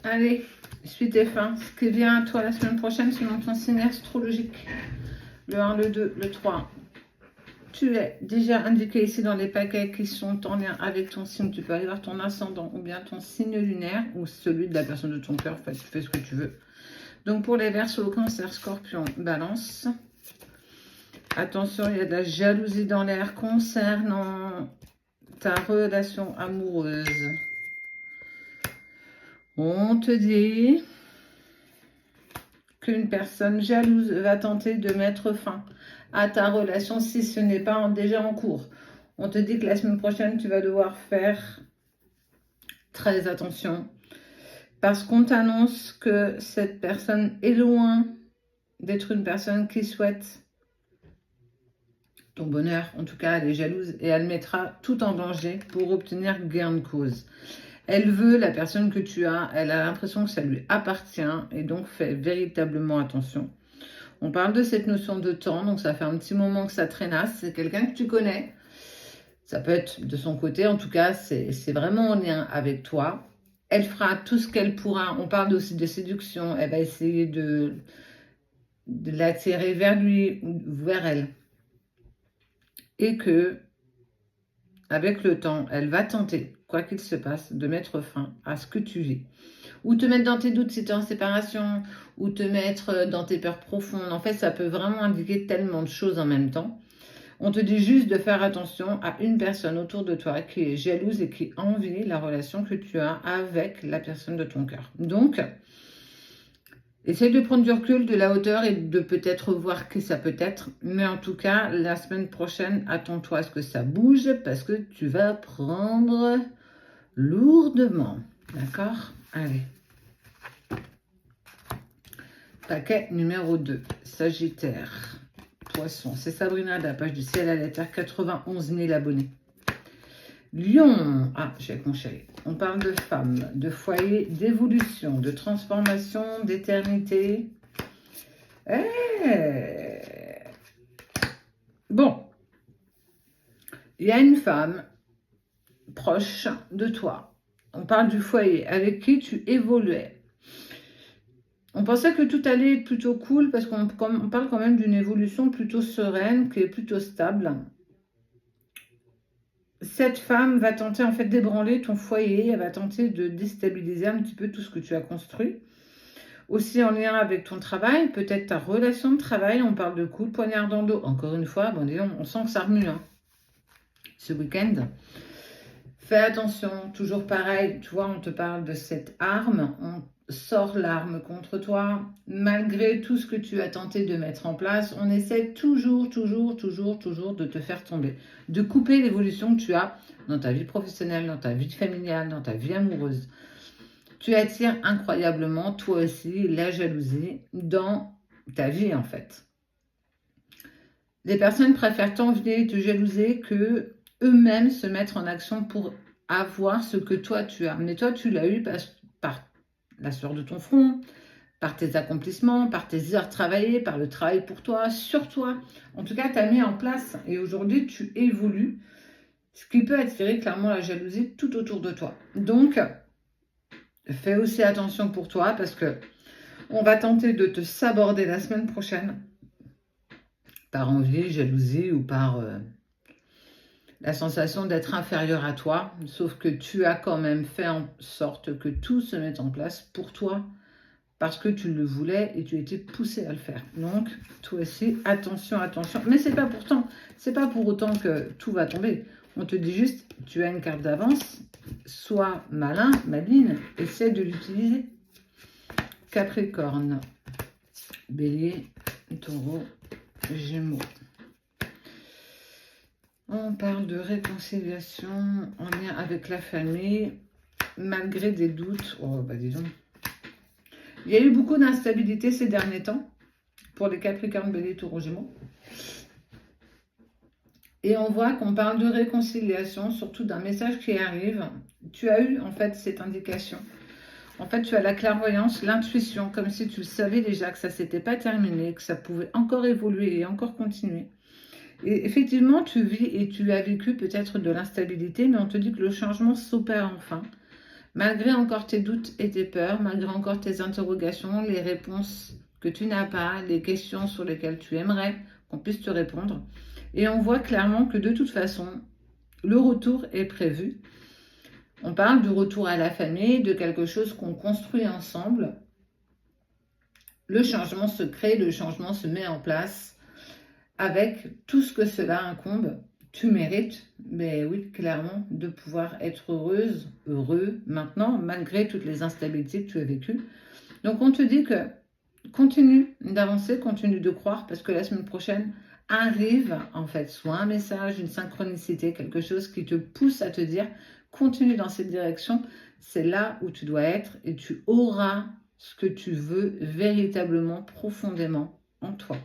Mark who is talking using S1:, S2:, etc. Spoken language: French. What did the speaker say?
S1: Allez, suite et fin. Ce qui vient à toi la semaine prochaine selon ton signe astrologique. Le 1, le 2, le 3. Tu es déjà indiqué ici dans les paquets qui sont en lien avec ton signe. Tu peux aller voir ton ascendant ou bien ton signe lunaire ou celui de la personne de ton cœur. En fait, tu fais ce que tu veux. Donc pour les Verseaux, Cancer, Scorpion, Balance. Attention, il y a de la jalousie dans l'air concernant ta relation amoureuse. On te dit qu'une personne jalouse va tenter de mettre fin à ta relation si ce n'est pas déjà en cours. On te dit que la semaine prochaine, tu vas devoir faire très attention parce qu'on t'annonce que cette personne est loin d'être une personne qui souhaite ton bonheur. En tout cas, elle est jalouse et elle mettra tout en danger pour obtenir gain de cause. Elle veut la personne que tu as, elle a l'impression que ça lui appartient et donc fais véritablement attention. On parle de cette notion de temps, donc ça fait un petit moment que ça traînasse. C'est quelqu'un que tu connais. Ça peut être de son côté, en tout cas, c'est vraiment en lien avec toi. Elle fera tout ce qu'elle pourra. On parle aussi de séduction. Elle va essayer de l'attirer vers lui ou vers elle. Et que, avec le temps, elle va tenter, quoi qu'il se passe, de mettre fin à ce que tu vis. Ou te mettre dans tes doutes si tu es en séparation, ou te mettre dans tes peurs profondes. En fait, ça peut vraiment indiquer tellement de choses en même temps. On te dit juste de faire attention à une personne autour de toi qui est jalouse et qui envie la relation que tu as avec la personne de ton cœur. Donc, essaye de prendre du recul, de la hauteur et de peut-être voir qui ça peut être. Mais en tout cas, la semaine prochaine, attends-toi à ce que ça bouge parce que tu vas prendre lourdement. D'accord ? Allez. Paquet numéro 2. Sagittaire. Poisson. C'est Sabrina de la page du ciel à la terre. 91 000 abonnés. Lion. Ah, j'ai avec mon chéri. On parle de femme, de foyer, d'évolution, de transformation, d'éternité. Bon. Il y a une femme proche de toi. On parle du foyer avec qui tu évoluais. On pensait que tout allait être plutôt cool parce qu'on parle quand même d'une évolution plutôt sereine, qui est plutôt stable. Cette femme va tenter en fait d'ébranler ton foyer, elle va tenter de déstabiliser un petit peu tout ce que tu as construit. Aussi en lien avec ton travail, peut-être ta relation de travail, on parle de coup de poignard dans le dos. Encore une fois, bon, disons, on sent que ça remue ce week-end. Fais attention, toujours pareil, tu vois, on te parle de cette arme, on sort l'arme contre toi. Malgré tout ce que tu as tenté de mettre en place, on essaie toujours de te faire tomber, de couper l'évolution que tu as dans ta vie professionnelle, dans ta vie familiale, dans ta vie amoureuse. Tu attires incroyablement, toi aussi, la jalousie dans ta vie, en fait. Les personnes préfèrent t'envier et te jalouser que eux-mêmes se mettre en action pour avoir ce que toi tu as. Mais toi, tu l'as eu par la sueur de ton front, par tes accomplissements, par tes heures travaillées, par le travail pour toi, sur toi. En tout cas, tu as mis en place et aujourd'hui, tu évolues, ce qui peut attirer clairement la jalousie tout autour de toi. Donc, fais aussi attention pour toi parce que on va tenter de te saborder la semaine prochaine par envie, jalousie ou par la sensation d'être inférieur à toi, sauf que tu as quand même fait en sorte que tout se mette en place pour toi parce que tu le voulais et tu étais poussé à le faire. Donc, toi aussi, attention. Mais c'est pas pour autant que tout va tomber. On te dit juste, tu as une carte d'avance, sois malin, maligne, essaie de l'utiliser. Capricorne, Bélier, Taureau, Gémeaux. On parle de réconciliation en lien avec la famille, malgré des doutes. Oh, bah dis donc. Il y a eu beaucoup d'instabilité ces derniers temps pour les Capricornes, Bélier, Taureau, Gémeaux. Et on voit qu'on parle de réconciliation, surtout d'un message qui arrive. Tu as eu en fait cette indication. En fait, tu as la clairvoyance, l'intuition, comme si tu savais déjà que ça ne s'était pas terminé, que ça pouvait encore évoluer et encore continuer. Et effectivement, tu vis et tu as vécu peut-être de l'instabilité, mais on te dit que le changement s'opère enfin. Malgré encore tes doutes et tes peurs, malgré encore tes interrogations, les réponses que tu n'as pas, les questions sur lesquelles tu aimerais qu'on puisse te répondre. Et on voit clairement que de toute façon, le retour est prévu. On parle du retour à la famille, de quelque chose qu'on construit ensemble. Le changement se crée, le changement se met en place avec tout ce que cela incombe. Tu mérites, mais oui, clairement, de pouvoir être heureuse, heureux maintenant, malgré toutes les instabilités que tu as vécues. Donc on te dit que continue d'avancer, continue de croire, parce que la semaine prochaine arrive en fait soit un message, une synchronicité, quelque chose qui te pousse à te dire continue dans cette direction, c'est là où tu dois être et tu auras ce que tu veux véritablement, profondément en toi.